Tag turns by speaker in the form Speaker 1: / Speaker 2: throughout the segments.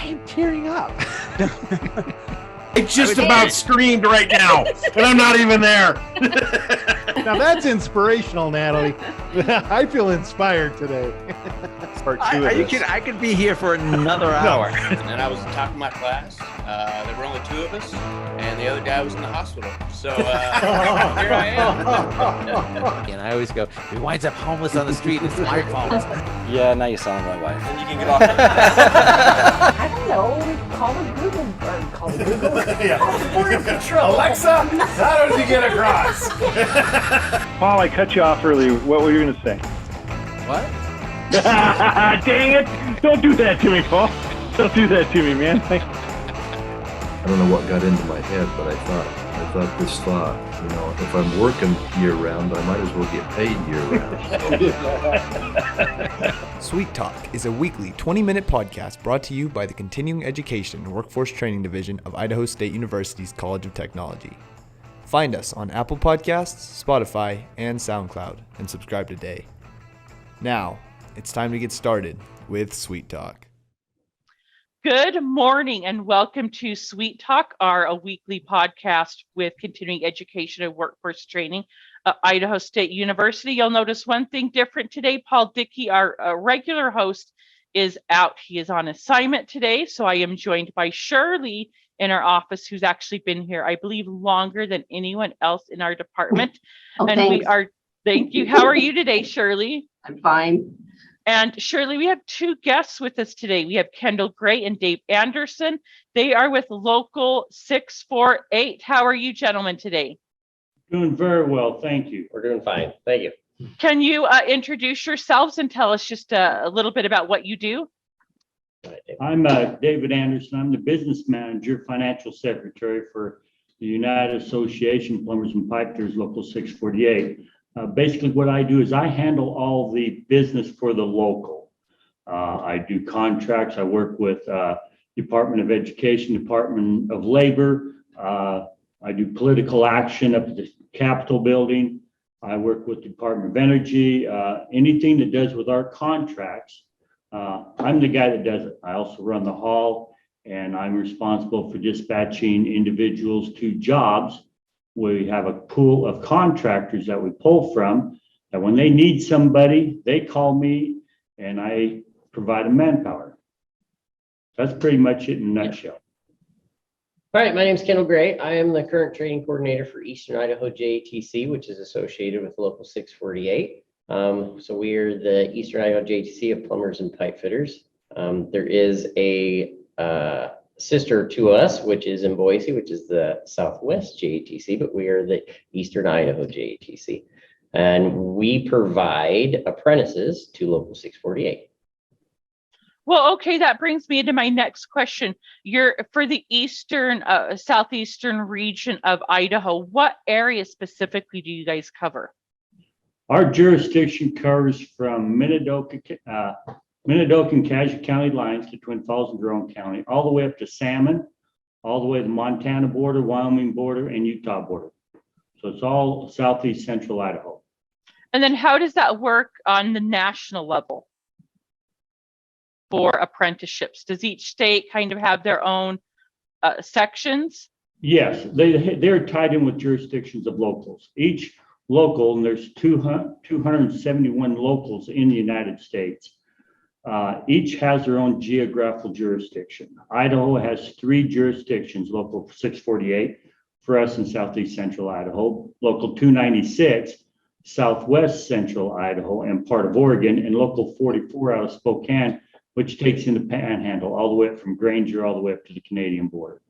Speaker 1: I am tearing up.
Speaker 2: I just about screamed right now, and I'm not even there.
Speaker 1: Now that's inspirational, Natalie. I feel inspired today.
Speaker 3: I could be here for another hour.
Speaker 4: And I was talking to my class. There were only 2 of us, and the other guy was in the hospital. So here I am.
Speaker 3: And I always go, he winds up homeless on the street, and it's my fault.
Speaker 5: Yeah, now you sound like my wife.
Speaker 4: And you can get off.
Speaker 6: I don't know. Call it Google. Or call it Google.
Speaker 2: Yeah. Control. Alexa, how does he get across?
Speaker 7: Paul, I cut you off earlier. What were you going to say?
Speaker 3: What?
Speaker 7: Dang it! Don't do that to me, Paul. Don't do that to me, man.
Speaker 8: I don't know what got into my head, but I thought this thought, if I'm working year round, I might as well get paid year round.
Speaker 9: Sweet Talk is a weekly 20-minute podcast brought to you by the Continuing Education and Workforce Training Division of Idaho State University's College of Technology. Find us on Apple Podcasts, Spotify, and SoundCloud, and subscribe today. Now, it's time to get started with Sweet Talk.
Speaker 10: Good morning and welcome to Sweet Talk, a weekly podcast with Continuing Education and Workforce Training at Idaho State University. You'll notice one thing different today. Paul Dickey, our regular host, is out. He is on assignment today, so I am joined by Shirley in our office, who's actually been here, I believe, longer than anyone else in our department.
Speaker 6: Oh,
Speaker 10: and
Speaker 6: thanks.
Speaker 10: Thank you. How are you today, Shirley?
Speaker 6: I'm fine.
Speaker 10: And Shirley, we have 2 guests with us today. We have Kendall Gray and Dave Anderson. They are with Local 648. How are you gentlemen today?
Speaker 7: Doing very well, thank you.
Speaker 5: We're doing fine. Thank you.
Speaker 10: Can you introduce yourselves and tell us just a little bit about what you do?
Speaker 7: I'm David Anderson. I'm the business manager, financial secretary for the United Association of Plumbers and Pipefitters, Local 648. Basically, what I do is I handle all the business for the local. I do contracts. I work with Department of Education, Department of Labor. I do political action up at the Capitol building. I work with Department of Energy. Anything that does with our contracts, I'm the guy that does it. I also run the hall, and I'm responsible for dispatching individuals to jobs. We have a pool of contractors that we pull from, that when they need somebody, they call me and I provide them manpower. That's pretty much it in a nutshell.
Speaker 5: All right, my name is Kendall Gray. I am the current training coordinator for Eastern Idaho JATC, which is associated with Local 648. So we are the Eastern Idaho JATC of Plumbers and Pipefitters. There is a sister to us, which is in Boise, which is the Southwest JATC, but we are the Eastern Idaho JATC. And we provide apprentices to Local 648.
Speaker 10: Well, okay, that brings me into my next question. You're for the eastern, southeastern region of Idaho. What area specifically do you guys cover?
Speaker 7: Our jurisdiction covers from Minidoka and Cassia County lines to Twin Falls and Jerome County, all the way up to Salmon, all the way to the Montana border, Wyoming border, and Utah border. So it's all southeast central Idaho.
Speaker 10: And then how does that work on the national level for apprenticeships? Does each state kind of have their own sections?
Speaker 7: Yes, they're tied in with jurisdictions of locals. Each local, and there's 271 locals in the United States. Each has their own geographical jurisdiction. Idaho has 3 jurisdictions, Local 648 for us in southeast central Idaho, Local 296, southwest central Idaho and part of Oregon, and Local 44 out of Spokane, which takes in the Panhandle all the way up from Granger all the way up to the Canadian border.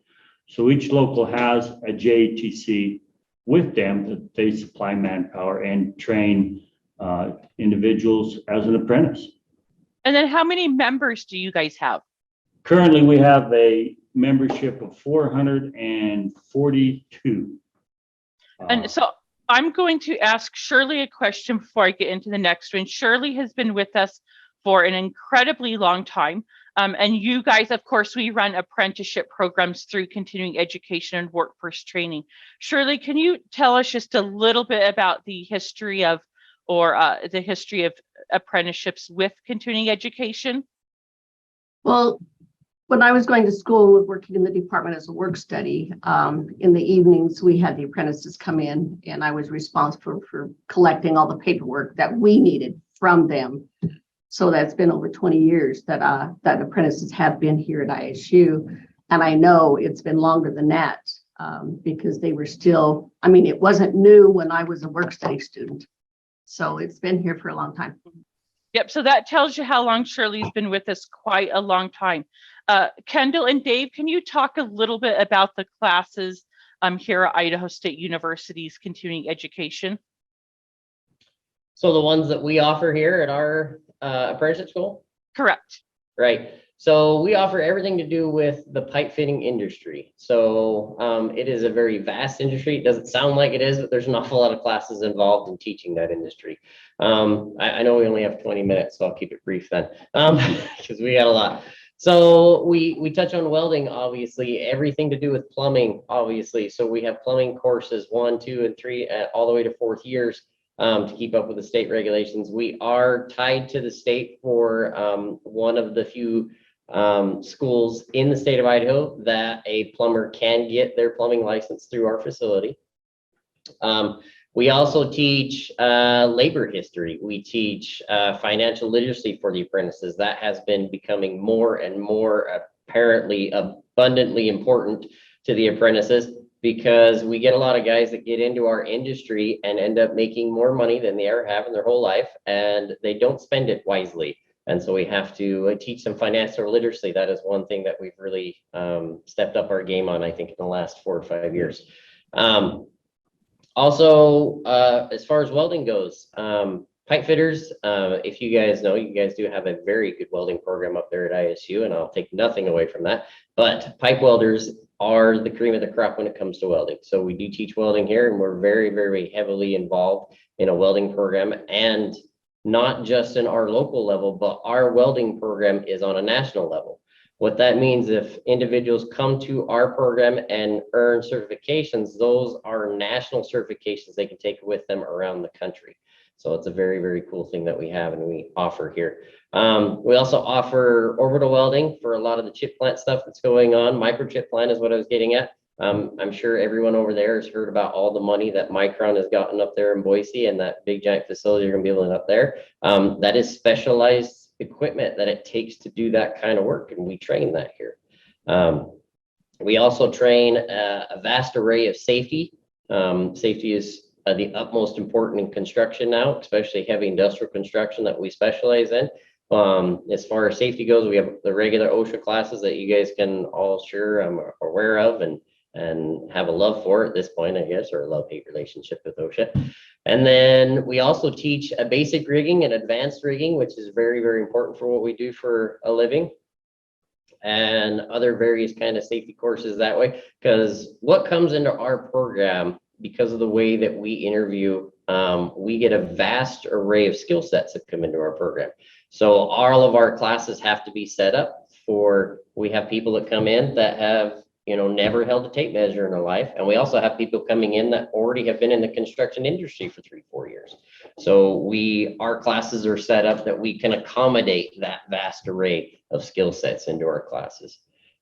Speaker 7: So each local has a JATC with them that they supply manpower and train individuals as an apprentice.
Speaker 10: And then how many members do you guys have?
Speaker 7: Currently, we have a membership of 442.
Speaker 10: And so I'm going to ask Shirley a question before I get into the next one. Shirley has been with us for an incredibly long time. And you guys, of course, we run apprenticeship programs through continuing education and workforce training. Shirley, can you tell us just a little bit about the history of apprenticeships with continuing education?
Speaker 6: Well,
Speaker 11: when I was going to school and was working in the department as a work study, in the evenings, we had the apprentices come in and I was responsible for collecting all the paperwork that we needed from them. So that's been over 20 years that apprentices have been here at ISU. And I know it's been longer than that because they were still, I mean, it wasn't new when I was a work study student. So it's been here for a long time.
Speaker 10: Yep. So that tells you how long Shirley's been with us, quite a long time. Kendall and Dave, can you talk a little bit about the classes here at Idaho State University's continuing education?
Speaker 5: So the ones that we offer here at our apprenticeship school?
Speaker 10: Correct.
Speaker 5: Right. So we offer everything to do with the pipe fitting industry. So it is a very vast industry. It doesn't sound like it is, but there's an awful lot of classes involved in teaching that industry. I know we only have 20 minutes, so I'll keep it brief then, because we got a lot. So we touch on welding, obviously, everything to do with plumbing, obviously. So we have plumbing courses 1, 2, and 3, all the way to 4th years. To keep up with the state regulations. We are tied to the state for one of the few schools in the state of Idaho that a plumber can get their plumbing license through our facility. We also teach labor history. We teach financial literacy for the apprentices. That has been becoming more and more apparently abundantly important to the apprentices, because we get a lot of guys that get into our industry and end up making more money than they ever have in their whole life, and they don't spend it wisely. And so we have to teach them financial literacy. That is one thing that we've really stepped up our game on, I think, in the last 4 or 5 years. Also, as far as welding goes, pipe fitters, if you guys know, you guys do have a very good welding program up there at ISU, and I'll take nothing away from that. But pipe welders are the cream of the crop when it comes to welding. So we do teach welding here, and we're very, very heavily involved in a welding program, and not just in our local level, but our welding program is on a national level. What that means, if individuals come to our program and earn certifications, those are national certifications they can take with them around the country. So it's a very, very cool thing that we have and we offer here. We also offer orbital welding for a lot of the chip plant stuff that's going on. Microchip plant is what I was getting at. I'm sure everyone over there has heard about all the money that Micron has gotten up there in Boise, and that big giant facility you're going to be building up there. That is specialized equipment that it takes to do that kind of work, and we train that here. We also train a vast array of safety. Safety is the utmost important in construction now, especially heavy industrial construction that we specialize in. As far as safety goes, we have the regular OSHA classes that you guys can all sure are aware of and have a love for at this point, I guess, or a love-hate relationship with OSHA. And then we also teach a basic rigging and advanced rigging, which is very, very important for what we do for a living, and other various kind of safety courses that way. Because what comes into our program, because of the way that we interview, we get a vast array of skill sets that come into our program. So all of our classes have to be set up for, we have people that come in that have, never held a tape measure in their life. And we also have people coming in that already have been in the construction industry for 3-4 years. So our classes are set up that we can accommodate that vast array of skill sets into our classes.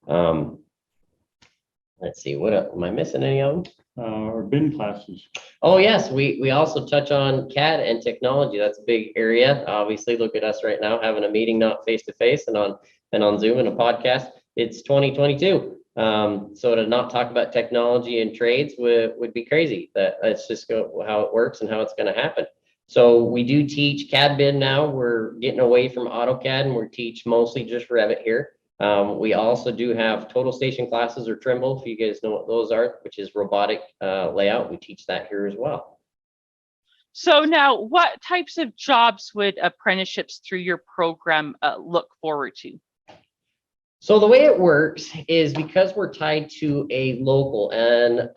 Speaker 5: Let's see, what else? Am I missing any of them?
Speaker 7: Or BIM classes.
Speaker 5: Oh yes, we also touch on CAD and technology. That's a big area. Obviously, look at us right now having a meeting, not face to face and on Zoom and a podcast. It's 2022. So to not talk about technology and trades would be crazy. That's just how it works and how it's going to happen. So we do teach CAD BIM now. We're getting away from AutoCAD and we teach mostly just Revit here. We also do have total station classes, or Trimble, if you guys know what those are, which is robotic layout. We teach that here as well.
Speaker 10: So now, what types of jobs would apprenticeships through your program look forward to?
Speaker 5: So the way it works is, because we're tied to a local, and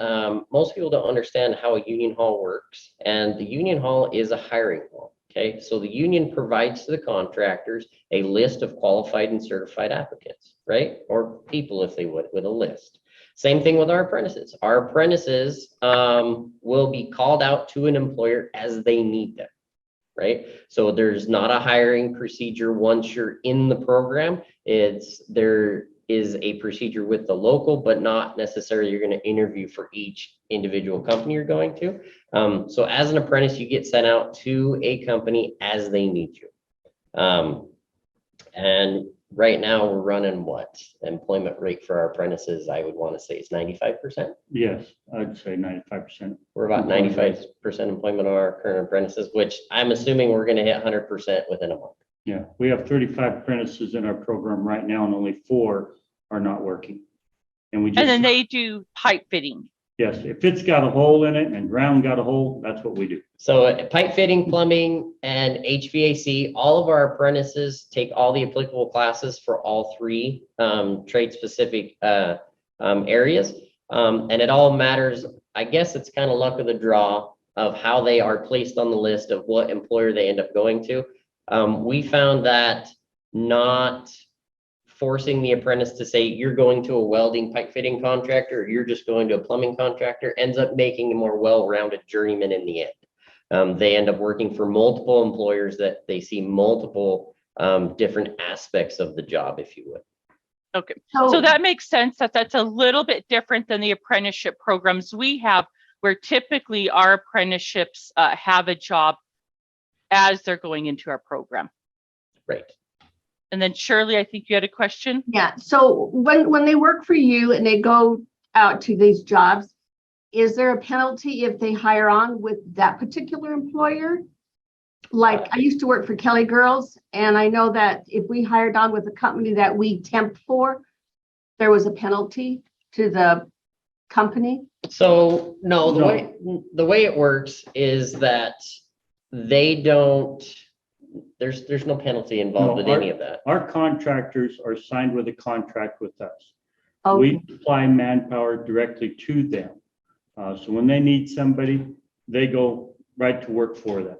Speaker 5: most people don't understand how a union hall works, and the union hall is a hiring hall. Okay, so the union provides to the contractors a list of qualified and certified applicants, right? Or people, if they would, with a list. Same thing with our apprentices. Our apprentices will be called out to an employer as they need them, right? So there's not a hiring procedure once you're in the program. It's is a procedure with the local, but not necessarily you're going to interview for each individual company you're going to. So as an apprentice, you get sent out to a company as they need you. And right now we're running what employment rate for our apprentices, I would want to say is 95%.
Speaker 7: Yes, I'd say 95%.
Speaker 5: We're about 95% employment of our current apprentices, which I'm assuming we're going to hit 100% within a month.
Speaker 7: Yeah, we have 35 apprentices in our program right now, and only 4 are not working. And
Speaker 10: then they do pipe fitting.
Speaker 7: Yes, if it's got a hole in it and ground got a hole, that's what we do.
Speaker 5: So pipe fitting, plumbing, and HVAC, all of our apprentices take all the applicable classes for all 3 trade-specific areas. And it all matters. I guess it's kind of luck of the draw of how they are placed on the list of what employer they end up going to. We found that not forcing the apprentice to say you're going to a welding pipe fitting contractor or you're just going to a plumbing contractor ends up making a more well-rounded journeyman in the end. They end up working for multiple employers that they see multiple different aspects of the job, if you would.
Speaker 10: Okay, so that makes sense that that's a little bit different than the apprenticeship programs we have, where typically our apprenticeships have a job as they're going into our program.
Speaker 5: Right.
Speaker 10: And then Shirley, I think you had a question.
Speaker 11: Yeah. So when they work for you and they go out to these jobs, is there a penalty if they hire on with that particular employer? Like I used to work for Kelly Girls, and I know that if we hired on with a company that we temped for, there was a penalty to the company.
Speaker 5: So no, the way it works is that they don't, there's no penalty involved in any of that.
Speaker 7: Our contractors are signed with a contract with us.
Speaker 11: Okay.
Speaker 7: We supply manpower directly to them. So when they need somebody, they go right to work for them.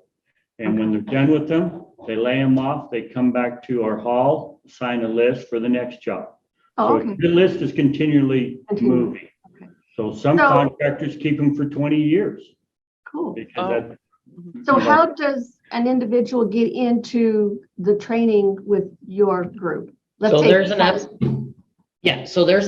Speaker 7: And when they're done with them, they lay them off, they come back to our hall, sign a list for the next job. So the list is continually moving.
Speaker 11: Okay.
Speaker 7: So some contractors keep them for 20 years.
Speaker 11: Cool.
Speaker 7: Because
Speaker 11: So how does an individual get into the training with your group?
Speaker 5: So there's an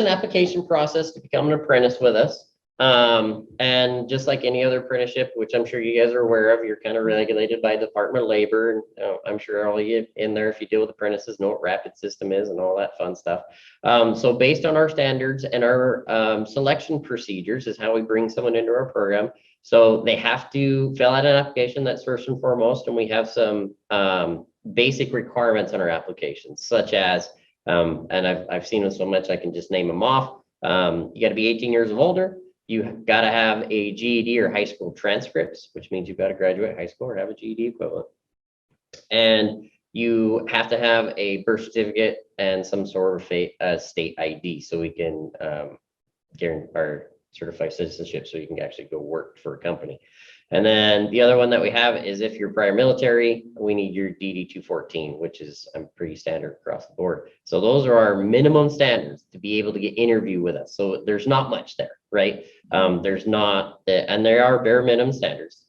Speaker 5: application process to become an apprentice with us. And just like any other apprenticeship, which I'm sure you guys are aware of, you're kind of regulated by the Department of Labor. And I'm sure all of you in there, if you deal with apprentices, know what rapid system is and all that fun stuff. So based on our standards and our selection procedures is how we bring someone into our program. So they have to fill out an application, that's first and foremost. And we have some basic requirements on our applications, such as, and I've seen them so much, I can just name them off. You got to be 18 years of older. You got to have a GED or high school transcripts, which means you've got to graduate high school or have a GED equivalent. And you have to have a birth certificate and some sort of state ID so we can guarantee our certified citizenship so you can actually go work for a company. And then the other one that we have is if you're prior military, we need your DD 214, which is pretty standard across the board. So those are our minimum standards to be able to get interviewed with us. So there's not much there, right? There's not, and there are bare minimum standards.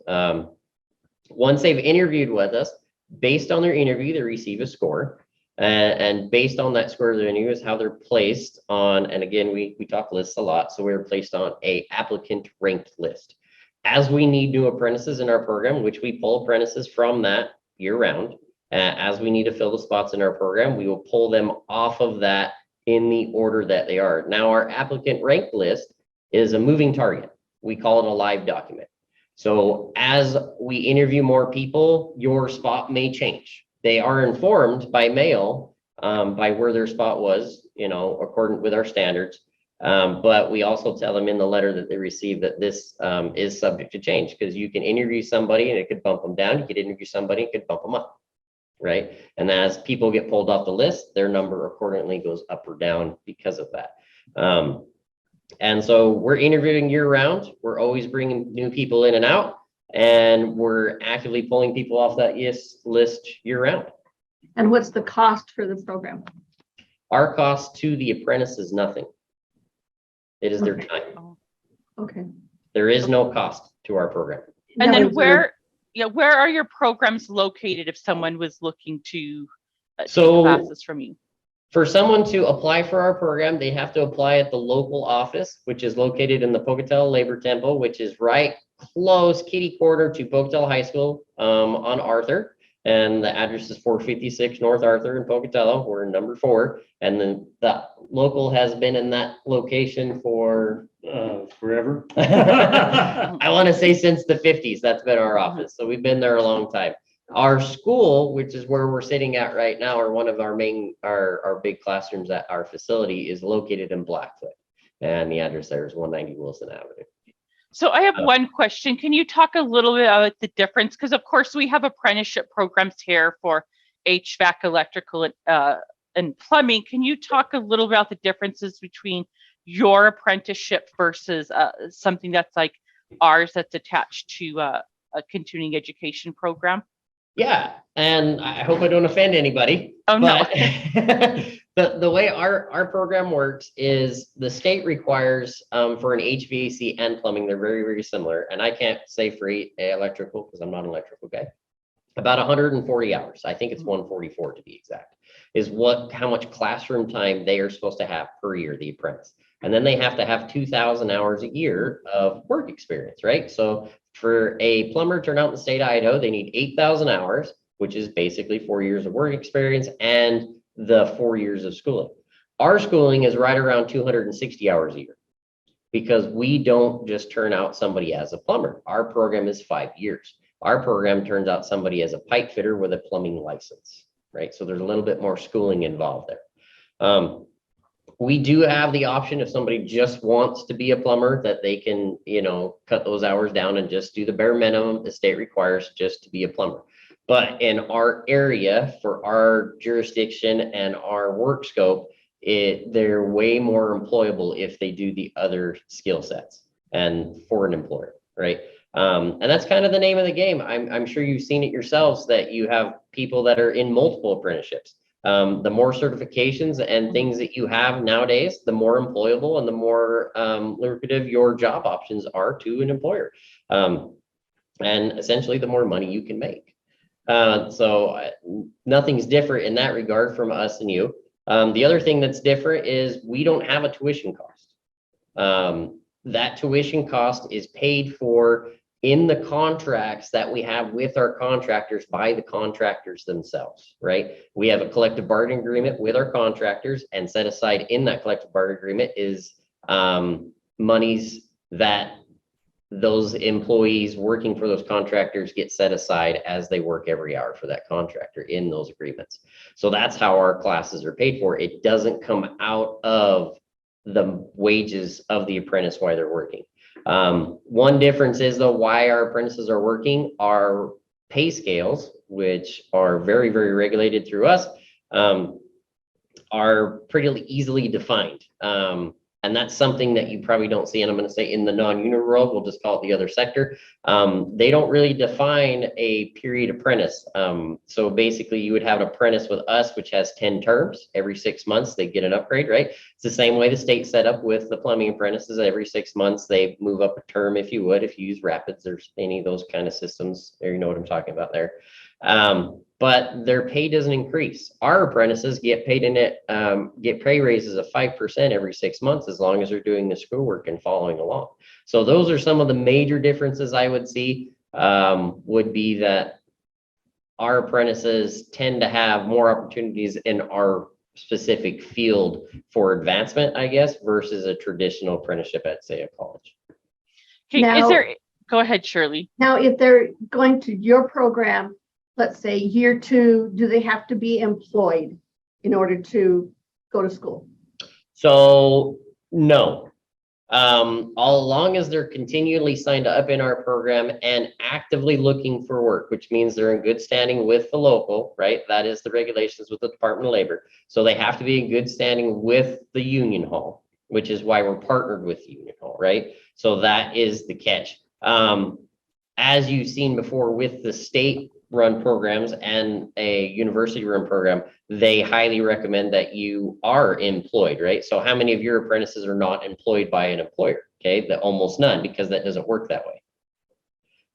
Speaker 5: Once they've interviewed with us, based on their interview, they receive a score. And based on that score of their interview is how they're placed on, and again, we talk lists a lot. So we're placed on a applicant ranked list. As we need new apprentices in our program, which we pull apprentices from that year round, as we need to fill the spots in our program, we will pull them off of that in the order that they are. Now, our applicant ranked list is a moving target. We call it a live document. So as we interview more people, your spot may change. They are informed by mail by where their spot was, according with our standards. But we also tell them in the letter that they receive that this is subject to change, because you can interview somebody and it could bump them down. You could interview somebody, it could bump them up, right? And as people get pulled off the list, their number accordingly goes up or down because of that. And so we're interviewing year round. We're always bringing new people in and out, and we're actively pulling people off that list year round.
Speaker 11: And what's the cost for the program?
Speaker 5: Our cost to the apprentice is nothing. It is their time.
Speaker 11: Okay.
Speaker 5: There is no cost to our program.
Speaker 10: And then where are your programs located if someone was looking to take classes from you?
Speaker 5: For someone to apply for our program, they have to apply at the local office, which is located in the Pocatello Labor Temple, which is right close kitty corner to Pocatello High School on Arthur. And the address is 456 North Arthur in Pocatello. We're number 4. And then the local has been in that location for
Speaker 7: Forever.
Speaker 5: I want to say since the 50s. That's been our office. So we've been there a long time. Our school, which is where we're sitting at right now, or one of our main, our big classrooms at our facility, is located in Blackfoot. And the address there is 190 Wilson Avenue.
Speaker 10: So I have one question. Can you talk a little bit about the difference? Because of course we have apprenticeship programs here for HVAC, electrical, and plumbing. Can you talk a little about the differences between your apprenticeship versus something that's like ours that's attached to a continuing education program?
Speaker 5: Yeah, and I hope I don't offend anybody.
Speaker 10: Oh, no.
Speaker 5: The way our program works is the state requires for an HVAC and plumbing, they're very, very similar. And I can't say for electrical because I'm not an electrical guy. About 140 hours. I think it's 144 to be exact, is how much classroom time they are supposed to have per year, the apprentice. And then they have to have 2,000 hours a year of work experience, right? So for a plumber turned out in the state of Idaho, they need 8,000 hours, which is basically 4 years of work experience and the 4 years of schooling. Our schooling is right around 260 hours a year because we don't just turn out somebody as a plumber. Our program is 5 years. Our program turns out somebody as a pipe fitter with a plumbing license, right? So there's a little bit more schooling involved there. We do have the option if somebody just wants to be a plumber that they can, cut those hours down and just do the bare minimum the state requires just to be a plumber. But in our area, for our jurisdiction and our work scope, they're way more employable if they do the other skill sets and for an employer, right? And that's kind of the name of the game. I'm sure you've seen it yourselves that you have people that are in multiple apprenticeships. The more certifications and things that you have nowadays, the more employable and the more lucrative your job options are to an employer. And essentially the more money you can make. So nothing's different in that regard from us and you. The other thing that's different is we don't have a tuition cost. That tuition cost is paid for in the contracts that we have with our contractors by the contractors themselves, right? We have a collective bargaining agreement with our contractors, and set aside in that collective bargaining agreement is monies that those employees working for those contractors get set aside as they work every hour for that contractor in those agreements. So that's how our classes are paid for. It doesn't come out of the wages of the apprentice while they're working. One difference is though why our apprentices are working, our pay scales, which are very, very regulated through us, are pretty easily defined. And that's something that you probably don't see. And I'm going to say in the non-union world, we'll just call it the other sector. They don't really define a period apprentice. So basically you would have an apprentice with us, which has 10 terms. Every 6 months, they get an upgrade, right? It's the same way the state set up with the plumbing apprentices. Every 6 months, they move up a term, if you would. If you use Rapids, there's any of those kind of systems there, you know what I'm talking about there. But their pay doesn't increase. Our apprentices get paid get pay raises of 5% every 6 months as long as they're doing the schoolwork and following along. So those are some of the major differences I would see. Would be that our apprentices tend to have more opportunities in our specific field for advancement, I guess, versus a traditional apprenticeship at, say, a college.
Speaker 10: Okay,
Speaker 11: Now,
Speaker 10: go ahead, Shirley.
Speaker 11: Now, if they're going to your program, let's say year 2, do they have to be employed in order to go to school?
Speaker 5: So no, all long as they're continually signed up in our program and actively looking for work, which means they're in good standing with the local, right? That is the regulations with the Department of Labor. So they have to be in good standing with the union hall, which is why we're partnered with the union hall, right? So that is the catch. As you've seen before with the state run programs and a university run program, they highly recommend that you are employed, right? So how many of your apprentices are not employed by an employer? Okay, almost none, because that doesn't work that way.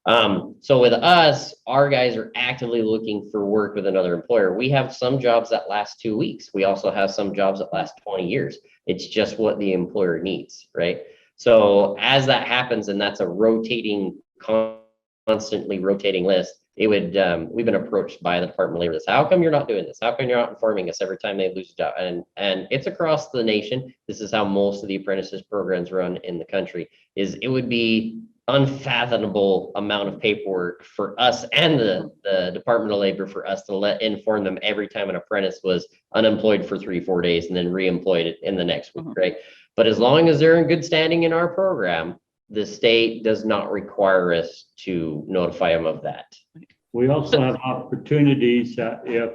Speaker 5: So with us, our guys are actively looking for work with another employer. We have some jobs that last 2 weeks. We also have some jobs that last 20 years. It's just what the employer needs, right? So as that happens, and that's a rotating, constantly rotating list, it would, we've been approached by the Department of Labor. This, how come you're not doing this? How come you're not informing us every time they lose a job? And it's across the nation. This is how most of the apprentices programs run in the country. Is it would be unfathomable amount of paperwork for us and the Department of Labor for us to inform them every time an apprentice was unemployed for 3-4 days and then reemployed in the next week, right? But as long as they're in good standing in our program, the state does not require us to notify them of that.
Speaker 7: We also have opportunities that if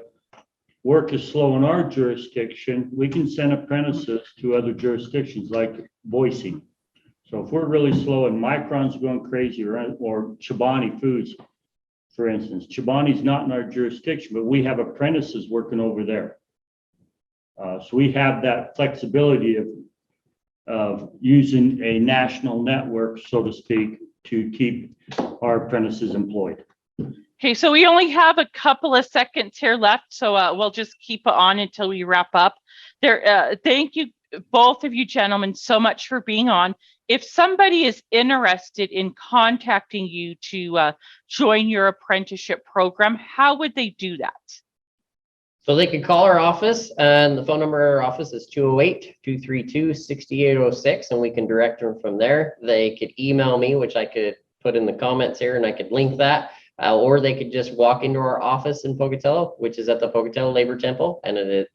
Speaker 7: work is slow in our jurisdiction, we can send apprentices to other jurisdictions like Boise. So if we're really slow and Micron's going crazy, or Chobani Foods, for instance, Chobani's not in our jurisdiction, but we have apprentices working over there. So we have that flexibility of using a national network, so to speak, to keep our apprentices employed.
Speaker 10: Okay, so we only have a couple of seconds here left, so we'll just keep it on until we wrap up. Thank you, both of you gentlemen, so much for being on. If somebody is interested in contacting you to join your apprenticeship program, how would they do that?
Speaker 5: So they could call our office, and the phone number of our office is 208-232-6806, and we can direct them from there. They could email me, which I could put in the comments here, and I could link that. Or they could just walk into our office in Pocatello, which is at the Pocatello Labor Temple. And the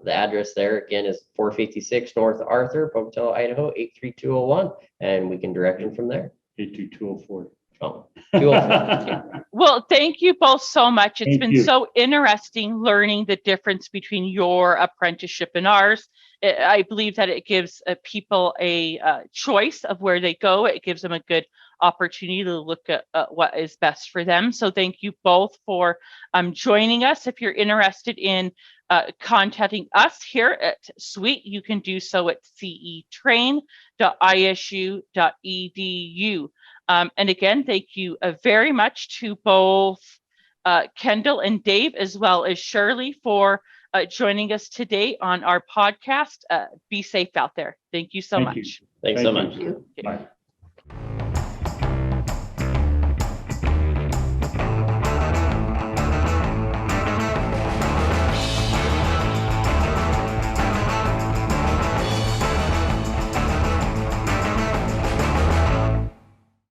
Speaker 5: address there again is 456 North Arthur, Pocatello, Idaho, 83201. And we can direct them from there.
Speaker 7: 82204.
Speaker 5: Oh, 204.
Speaker 10: Well, thank you both so much. It's
Speaker 7: Thank
Speaker 10: been
Speaker 7: you.
Speaker 10: so interesting learning the difference between your apprenticeship and ours. I believe that it gives people a choice of where they go. It gives them a good opportunity to look at what is best for them. So thank you both for joining us. If you're interested in contacting us here at CEWT, you can do so at cetrain.isu.edu. And again, thank you very much to both Kendall and Dave, as well as Shirley, for joining us today on our podcast. Be safe out there. Thank you so much.
Speaker 7: You.
Speaker 5: Thanks
Speaker 7: Thank
Speaker 5: so
Speaker 7: you.
Speaker 5: much.
Speaker 11: You.
Speaker 7: Bye.